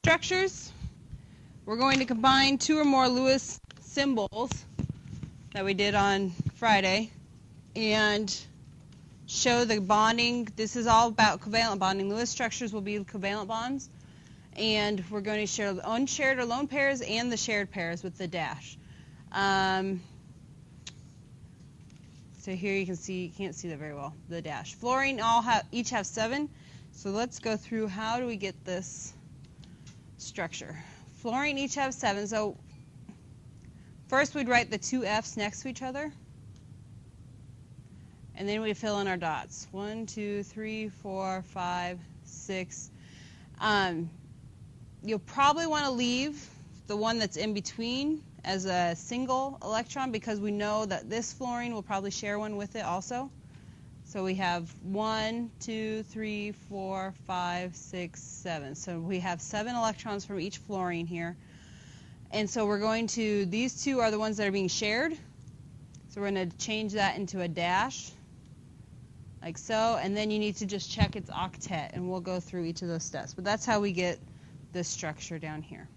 structures, we're going to combine 2 or more Lewis symbols that we did on Friday and show the bonding. This is all about covalent bonding. Lewis structures will be covalent bonds. And we're going to share the unshared or lone pairs and the shared pairs with the dash. So here you can see, you can't see that very well, the dash. Fluorine each have 7. So let's go through how do we get this structure. Fluorine each have 7. So first we'd write the 2 F's next to each other. And then we fill in our dots. 1, 2, 3, 4, 5, 6. You'll probably want to leave the one that's in between as a single electron because we know that this fluorine will probably share one with it also. So we have 1, 2, 3, 4, 5, 6, 7. So we have 7 electrons from each fluorine here. And so we're going to, these 2 are the ones that are being shared. So we're going to change that into a dash, like so. And then you need to just check its octet, and we'll go through each of those steps. But that's how we get this structure down here.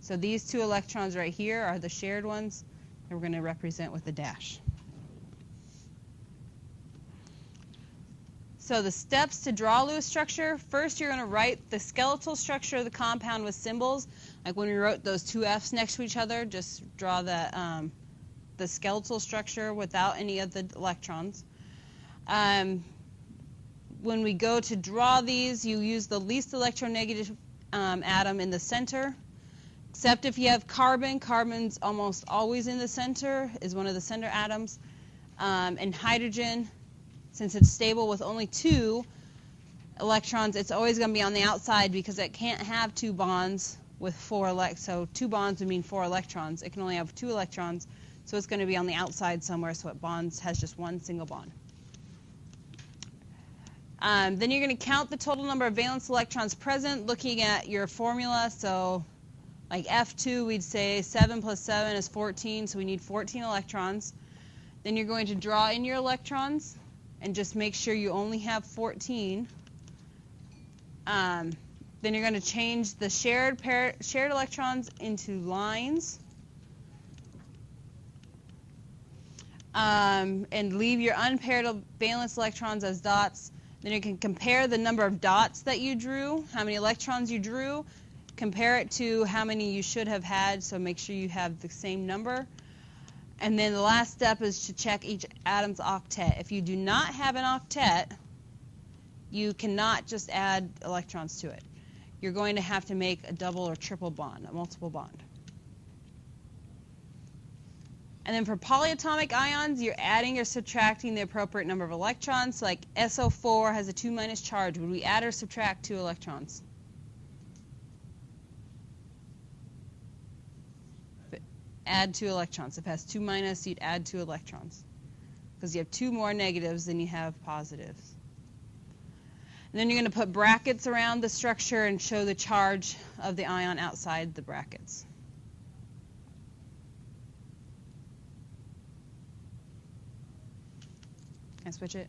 So these 2 electrons right here are the shared ones that we're going to represent with a dash. So the steps to draw a Lewis structure, first you're going to write the skeletal structure of the compound with symbols. Like when we wrote those 2 F's next to each other, just draw the skeletal structure without any of the electrons. When we go to draw these, you use the least electronegative atom in the center, except if you have carbon. Carbon's almost always in the center, is one of the center atoms. And hydrogen, since it's stable with only 2 electrons, it's always going to be on the outside because it can't have 2 bonds with 4 electrons. So 2 bonds would mean 4 electrons. It can only have 2 electrons, so it's going to be on the outside somewhere, so it has just 1 single bond. Then you're going to count the total number of valence electrons present looking at your formula. So like F2, we'd say 7 plus 7 is 14, so we need 14 electrons. Then you're going to draw in your electrons and just make sure you only have 14. Then you're going to change the shared electrons into lines. And leave your unpaired valence electrons as dots. Then you can compare the number of dots that you drew, how many electrons you drew, compare it to how many you should have had, so make sure you have the same number. And then the last step is to check each atom's octet. If you do not have an octet, you cannot just add electrons to it. You're going to have to make a double or triple bond, a multiple bond. And then for polyatomic ions, you're adding or subtracting the appropriate number of electrons. So like SO4 has a 2- charge. Would we add or subtract 2 electrons? Add 2 electrons. If it has 2-, you'd add 2 electrons because you have 2 more negatives than you have positives. And then you're going to put brackets around the structure and show the charge of the ion outside the brackets. Can I switch it?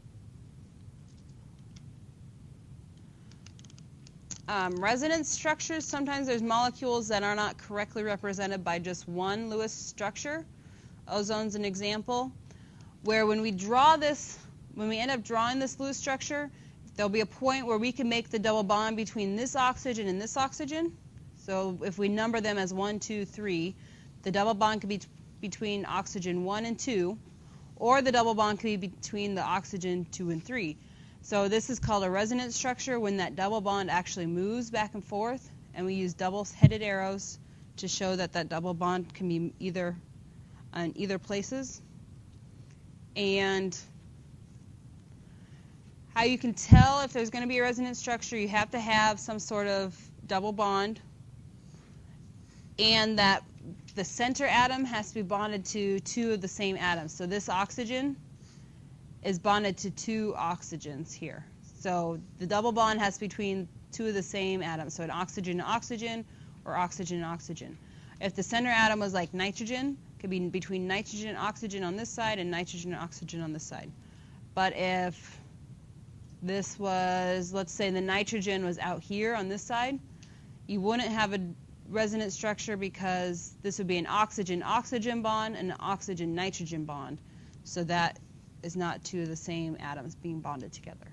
Resonance structures, sometimes there's molecules that are not correctly represented by just one Lewis structure. Ozone's an example, where when we draw this, when we end up drawing this Lewis structure, there'll be a point where we can make the double bond between this oxygen and this oxygen. So if we number them as 1, 2, 3, the double bond could be between oxygen 1 and 2, or the double bond could be between the oxygen 2 and 3. So this is called a resonance structure when that double bond actually moves back and forth, and we use double-headed arrows to show that that double bond can be either in either places. And how you can tell if there's going to be a resonance structure, you have to have some sort of double bond, and that the center atom has to be bonded to 2 of the same atoms. So this oxygen is bonded to 2 oxygens here. So the double bond has to be between 2 of the same atoms. So an oxygen and oxygen, or oxygen and oxygen. If the center atom was like nitrogen, it could be between nitrogen and oxygen on this side and nitrogen and oxygen on this side. But if this was, let's say the nitrogen was out here on this side, You wouldn't have a resonance structure because this would be an oxygen-oxygen bond and an oxygen-nitrogen bond. So that is not two of the same atoms being bonded together.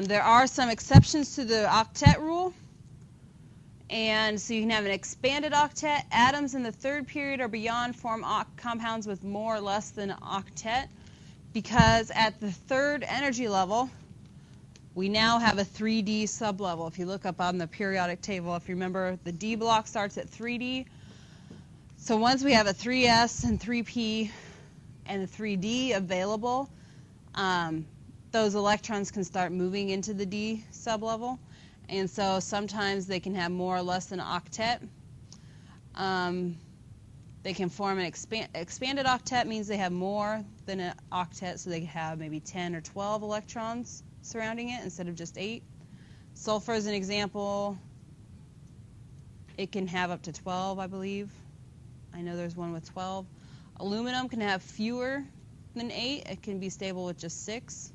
There are some exceptions to the octet rule. And so you can have an expanded octet. Atoms in the third period or beyond form compounds with more or less than an octet, because at the third energy level, we now have a 3D sublevel. If you look up on the periodic table, if you remember, the D block starts at 3D. So once we have a 3s and 3p and a 3d available, those electrons can start moving into the D sublevel. And so sometimes they can have more or less than an octet. They can form an expanded octet, means they have more than an octet, so they can have maybe 10 or 12 electrons surrounding it instead of just 8. Sulfur is an example. It can have up to 12, I believe. I know there's one with 12. Aluminum can have fewer than 8. It can be stable with just 6.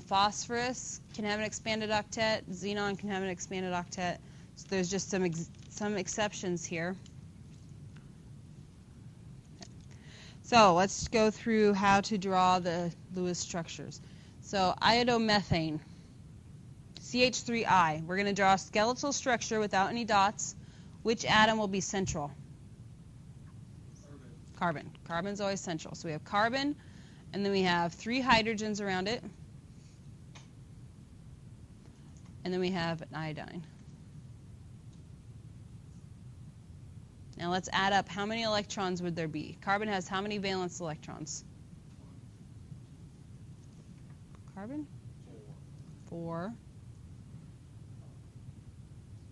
Phosphorus can have an expanded octet. Xenon can have an expanded octet. So there's just some exceptions here. So let's go through how to draw the Lewis structures. So iodomethane, CH3I. We're going to draw a skeletal structure without any dots. Which atom will be central? Carbon. Carbon's always central. So we have carbon, and then we have 3 hydrogens around it. And then we have an iodine. Now let's add up how many electrons would there be. Carbon has how many valence electrons? Carbon? 4.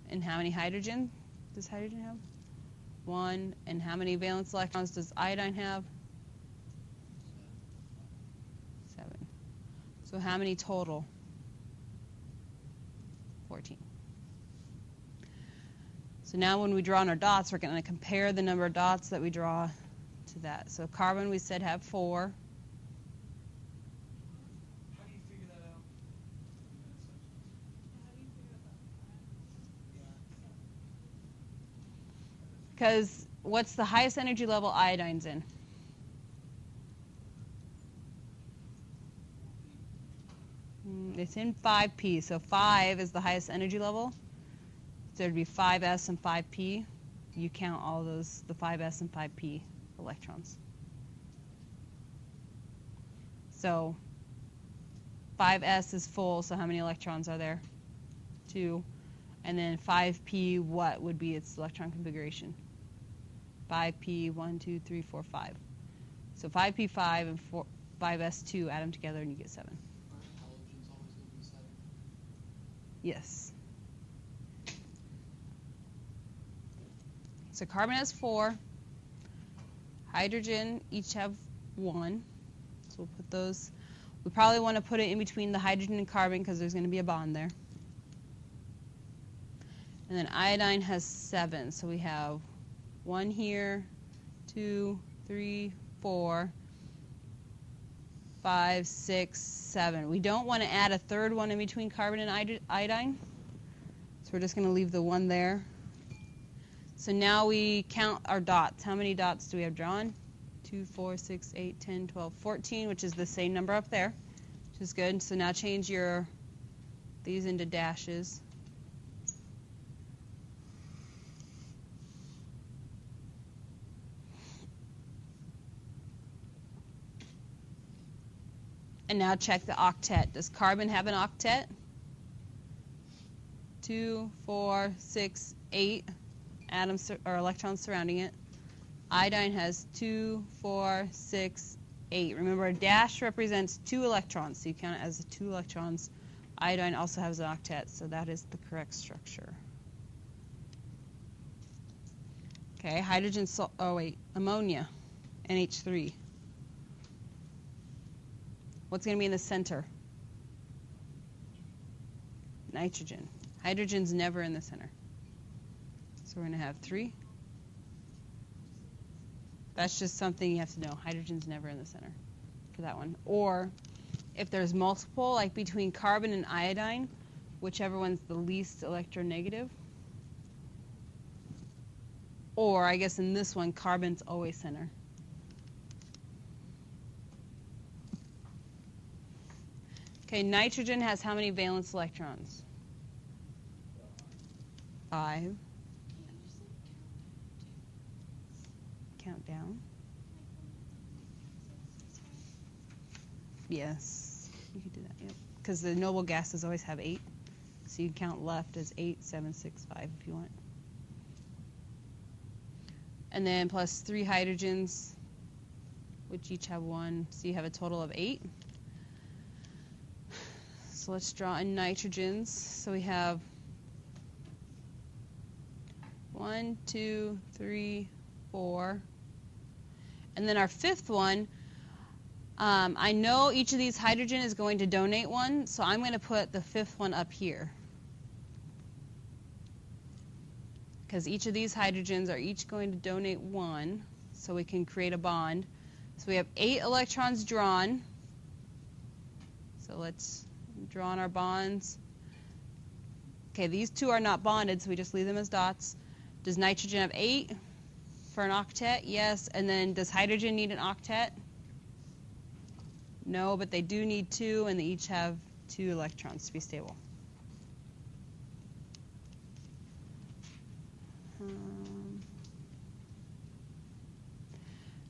And how many hydrogen does hydrogen have? 1. And how many valence electrons does iodine have? 7. So how many total? 14. So now when we draw on our dots, we're going to compare the number of dots that we draw to that. So carbon, we said, have 4. How do you figure that out? Because what's the highest energy level iodine's in? It's in 5p, so 5 is the highest energy level. So there'd be 5s and 5p. You count all those, the 5s and 5p electrons. So 5s is full, so how many electrons are there? 2. And then 5p, what would be its electron configuration? 5p, 1, 2, 3, 4, 5. So 5p, 5, and 5s, 2, add them together and you get 7. Yes. So carbon has 4. Hydrogen each have 1. So we'll put those. We probably want to put it in between the hydrogen and carbon because there's going to be a bond there. And then iodine has 7. So we have 1 here, 2, 3, 4, 5, 6, 7. We don't want to add a third one in between carbon and iodine. So we're just going to leave the 1 there. So now we count our dots. How many dots do we have drawn? 2, 4, 6, 8, 10, 12, 14, which is the same number up there, which is good. So now change these into dashes. And now check the octet. Does carbon have an octet? 2, 4, 6, 8 atoms or electrons surrounding it. Iodine has 2, 4, 6, 8. Remember, a dash represents 2 electrons, so you count it as 2 electrons. Iodine also has an octet, so that is the correct structure. Okay, ammonia, NH3. What's going to be in the center? Nitrogen. Hydrogen's never in the center. So we're going to have 3. That's just something you have to know. Hydrogen's never in the center for that one. Or if there's multiple, like between carbon and iodine, whichever one's the least electronegative. Or I guess in this one, carbon's always center. Okay, nitrogen has how many valence electrons? 5. Count down. Yes, you could do that, yep. Because the noble gases always have 8. So you can count left as 8, 7, 6, 5 if you want. And then plus 3 hydrogens, which each have 1. So you have a total of 8. So let's draw in nitrogens. So we have 1, 2, 3, 4. And then our 5th one, I know each of these hydrogen is going to donate 1, so I'm going to put the 5th one up here. Because each of these hydrogens are each going to donate 1, so we can create a bond. So we have 8 electrons drawn. So let's draw on our bonds. Okay, these 2 are not bonded, so we just leave them as dots. Does nitrogen have 8 for an octet? Yes. And then does hydrogen need an octet? No, but they do need 2, and they each have 2 electrons to be stable.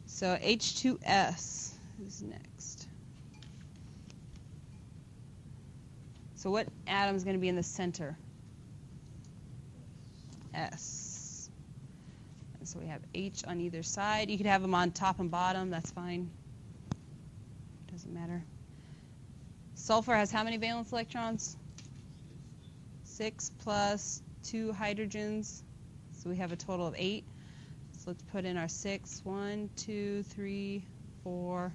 So H2S is next. So what atom is going to be in the center? S. And so we have H on either side. You could have them on top and bottom. That's fine. Doesn't matter. Sulfur has how many valence electrons? 6 plus 2 hydrogens. So we have a total of 8. So let's put in our 6. 1, 2, 3, 4.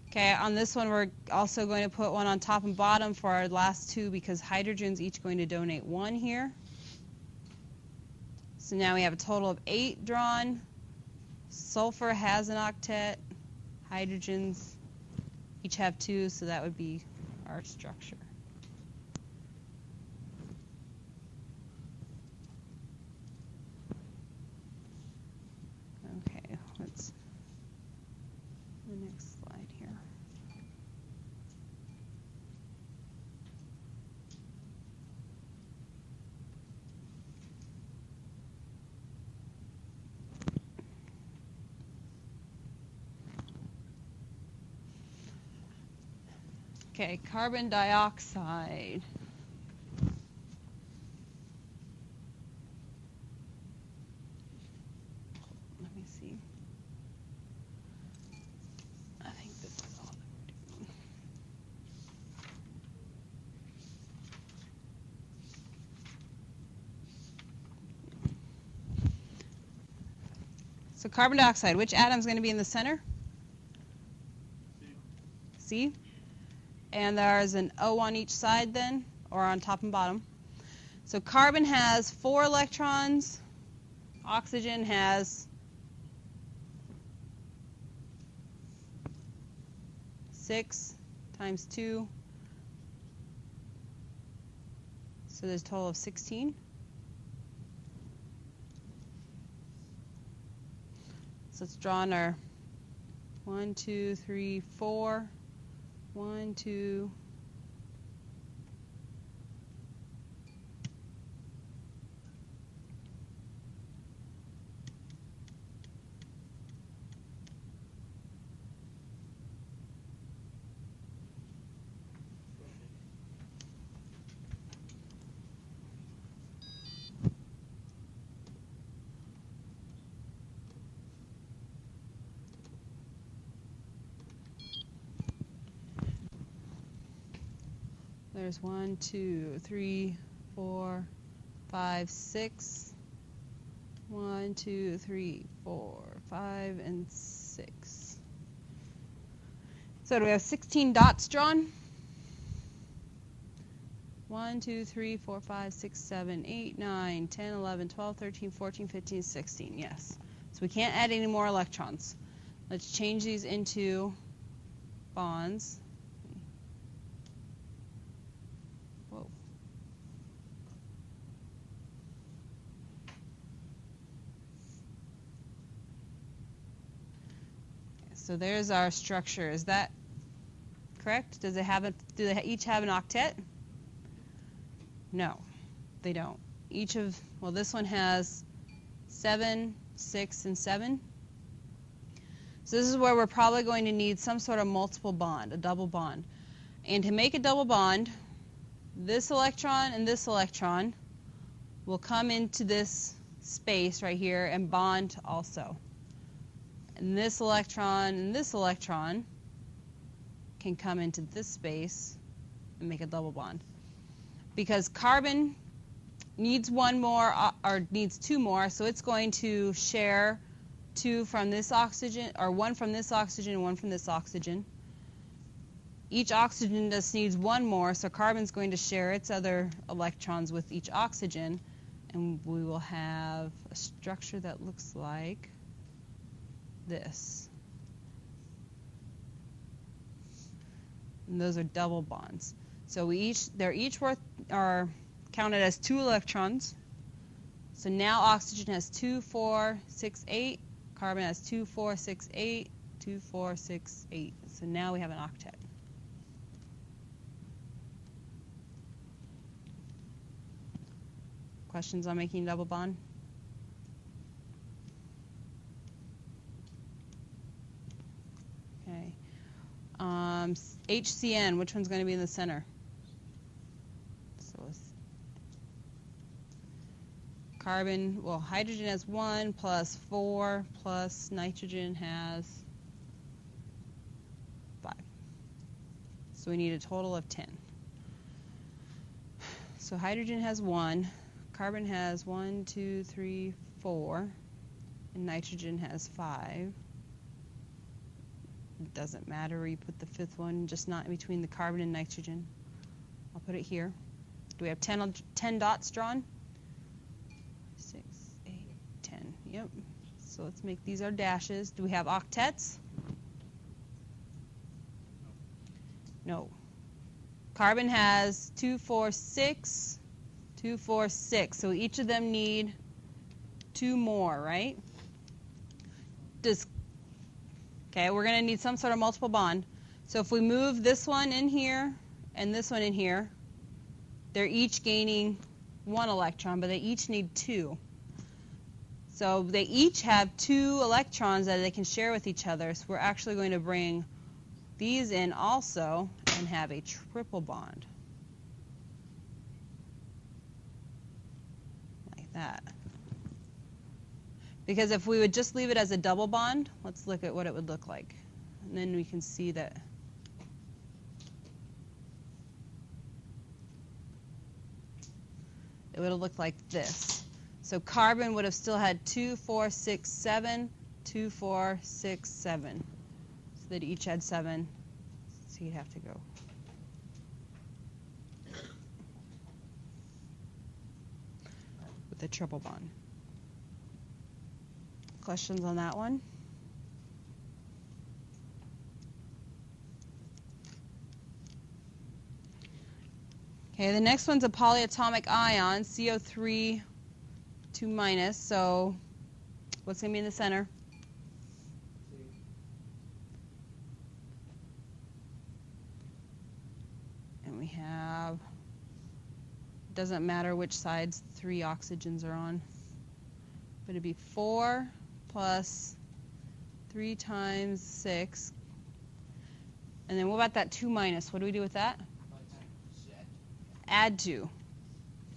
Okay, on this one we're also going to put one on top and bottom for our last 2 because hydrogen's each going to donate 1 here. So now we have a total of 8 drawn. Sulfur has an octet. Hydrogens each have 2, so that would be our structure. Okay, let's the next slide here. Okay, carbon dioxide. Let me see. I think this is all that we're doing. So carbon dioxide, which atom is going to be in the center? C. And there's an O on each side then, or on top and bottom. So carbon has 4 electrons. Oxygen has 6 times 2. So there's a total of 16. So let's draw on our 1, 2, 3, 4. 1, 2. There's 1, 2, 3, 4, 5, 6. 1, 2, 3, 4, 5, and 6. So do we have 16 dots drawn? 1, 2, 3, 4, 5, 6, 7, 8, 9, 10, 11, 12, 13, 14, 15, 16. Yes. So we can't add any more electrons. Let's change these into bonds. so there's our structure. Is that correct? Do they each have an octet? No, they don't. This one has 7, 6, and 7. So this is where we're probably going to need some sort of multiple bond, a double bond. And to make a double bond, this electron and this electron will come into this space right here and bond also. And this electron can come into this space and make a double bond. Because carbon needs one more, or needs two more, so it's going to share 2 from this oxygen, or 1 from this oxygen and 1 from this oxygen. Each oxygen just needs 1 more, so carbon's going to share its other electrons with each oxygen, and we will have a structure that looks like this. And those are double bonds. So they're each are counted as 2 electrons. So now oxygen has 2, 4, 6, 8. Carbon has 2, 4, 6, 8, 2, 4, 6, 8. So now we have an octet. Questions on making a double bond? Okay. HCN, which one's going to be in the center? So carbon, well, hydrogen has 1 plus 4 plus nitrogen has 5. So we need a total of 10. So hydrogen has 1, carbon has 1, 2, 3, 4, and nitrogen has 5. It doesn't matter where you put the 5th one, just not in between the carbon and nitrogen. I'll put it here. Do we have 10 dots drawn? 6, 8, 10. Yep. So let's make these our dashes. Do we have octets? No. Carbon has 2, 4, 6, 2, 4, 6. So each of them need 2 more, right? Okay, we're going to need some sort of multiple bond. So if we move this one in here and this one in here, they're each gaining 1 electron, but they each need 2. So they each have 2 electrons that they can share with each other. So we're actually going to bring these in also and have a triple bond. Like that. Because if we would just leave it as a double bond, let's look at what it would look like. And then we can see that it would have looked like this. So carbon would have still had 2, 4, 6, 7, 2, 4, 6, 7. So they each had 7. So you'd have to go. With the triple bond. Questions on that one? Okay, the next one's a polyatomic ion, CO3 2 minus. So what's going to be in the center? And we have, doesn't matter which sides 3 oxygens are on, but it'd be 4 plus 3 times 6. And then what about that 2 minus? What do we do with that? Add 2.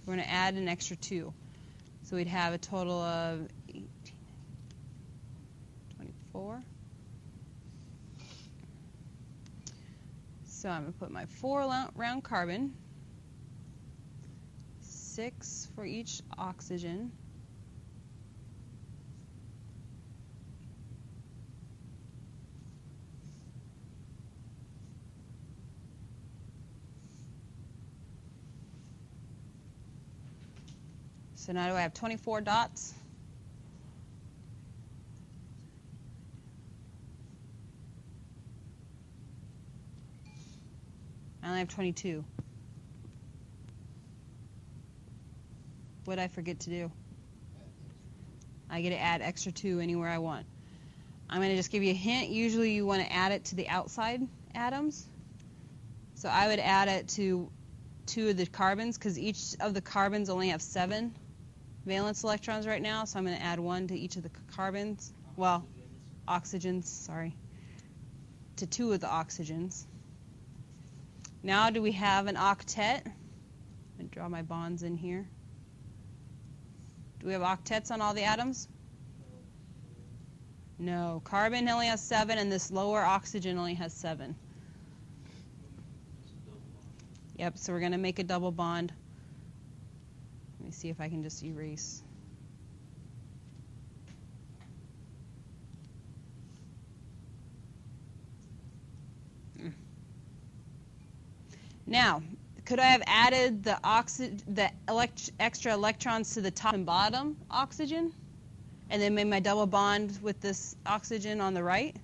We're going to add an extra 2. So we'd have a total of 18, 24. So I'm going to put my 4 round carbon, 6 for each oxygen, so now do I have 24 dots? I only have 22. What did I forget to do? I get to add extra 2 anywhere I want. I'm going to just give you a hint. Usually you want to add it to the outside atoms. So I would add it to 2 of the carbons because each of the carbons only have 7 valence electrons right now. So I'm going to add 1 to each of the carbons. Well, oxygens, sorry. To 2 of the oxygens. Now do we have an octet? I'm going to draw my bonds in here. Do we have octets on all the atoms? No. Carbon only has 7, and this lower oxygen only has 7. Yep, so we're going to make a double bond. Let me see if I can just erase. Now, could I have added the extra electrons to the top and bottom oxygen? And then made my double bond with this oxygen on the right?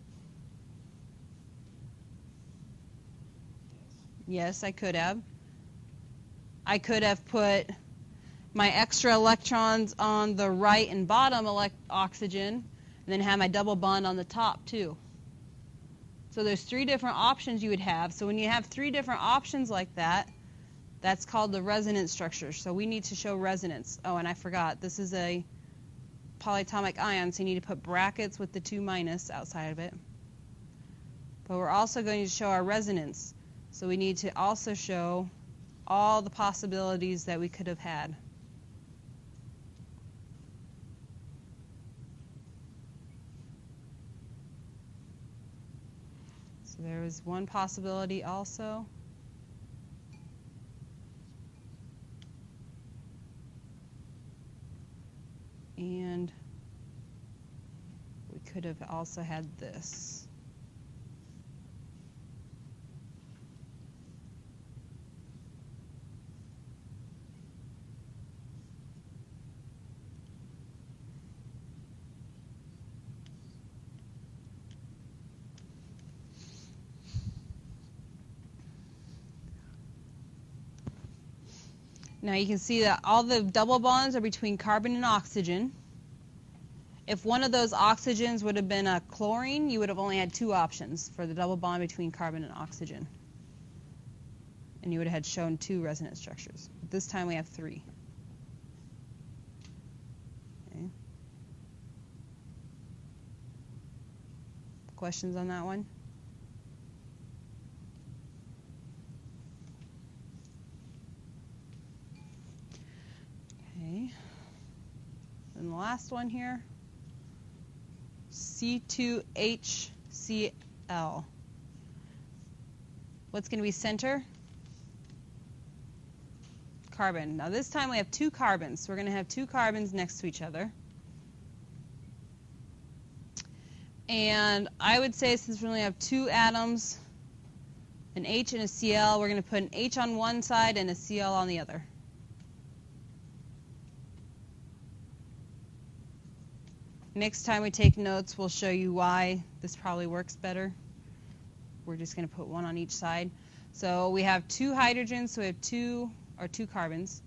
Yes, I could have. I could have put my extra electrons on the right and bottom oxygen, and then have my double bond on the top too. So there's 3 different options you would have. So when you have 3 different options like that, that's called the resonance structure. So we need to show resonance. Oh, and I forgot, this is a polyatomic ion, so you need to put brackets with the 2 minus outside of it. But we're also going to show our resonance. So we need to also show all the possibilities that we could have had. So there was one possibility also. And we could have also had this. Now you can see that all the double bonds are between carbon and oxygen. If one of those oxygens would have been a chlorine, you would have only had 2 options for the double bond between carbon and oxygen. And you would have had shown 2 resonance structures. But this time we have 3. Okay. Questions on that one? Okay. And the last one here, C2HCl. What's going to be center? Carbon. Now this time we have 2 carbons. So we're going to have 2 carbons next to each other. And I would say since we only have 2 atoms, an H and a Cl, we're going to put an H on one side and a Cl on the other. Next time we take notes, we'll show you why this probably works better. We're just going to put 1 on each side. So we have 2 hydrogens, so we have 2 carbons.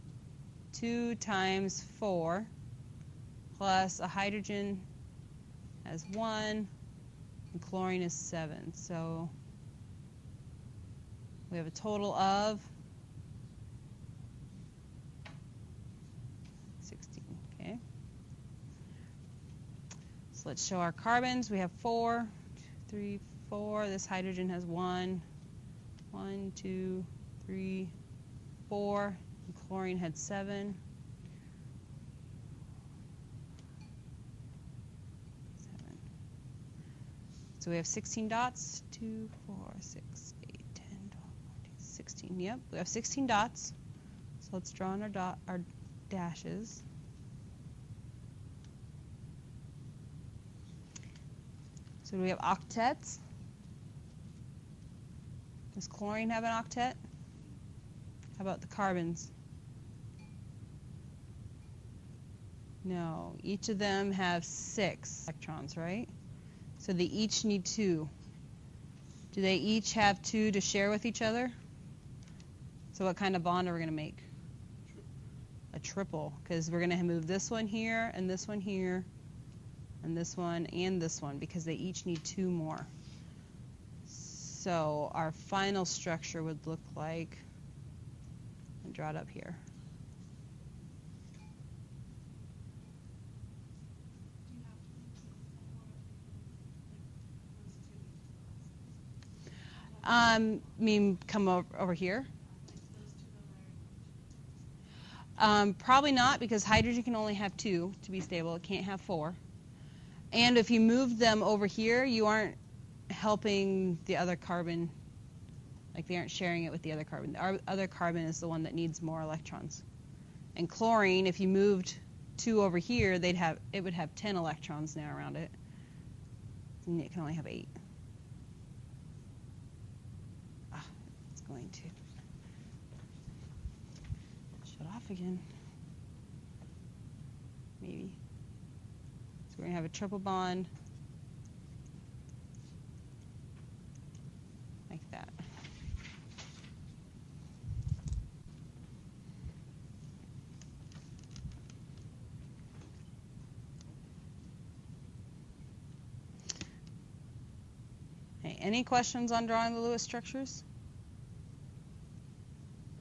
2 times 4 plus a hydrogen has 1, and chlorine is 7. So we have a total of 16. Okay. So let's show our carbons. We have 4, 2, 3, 4. This hydrogen has 1, 1, 2, 3, 4. And chlorine had 7. 7. So we have 16 dots. 2, 4, 6, 8, 10, 12, 14, 16. Yep, we have 16 dots. So let's draw in our dashes. So do we have octets? Does chlorine have an octet? How about the carbons? No, each of them have 6 electrons, right? So they each need 2. Do they each have 2 to share with each other? So what kind of bond are we going to make? A triple, because we're going to move this one here and this one here and this one because they each need 2 more. So our final structure would look like, and draw it up here. Mean come over here? Probably not, because hydrogen can only have 2 to be stable. It can't have 4. And if you move them over here, you aren't helping the other carbon, like they aren't sharing it with the other carbon. Our other carbon is the one that needs more electrons. And chlorine, if you moved 2 over here, it would have 10 electrons now around it. And it can only have 8. It's going to shut off again. Maybe. So we're going to have a triple bond like that. Okay, any questions on drawing the Lewis structures?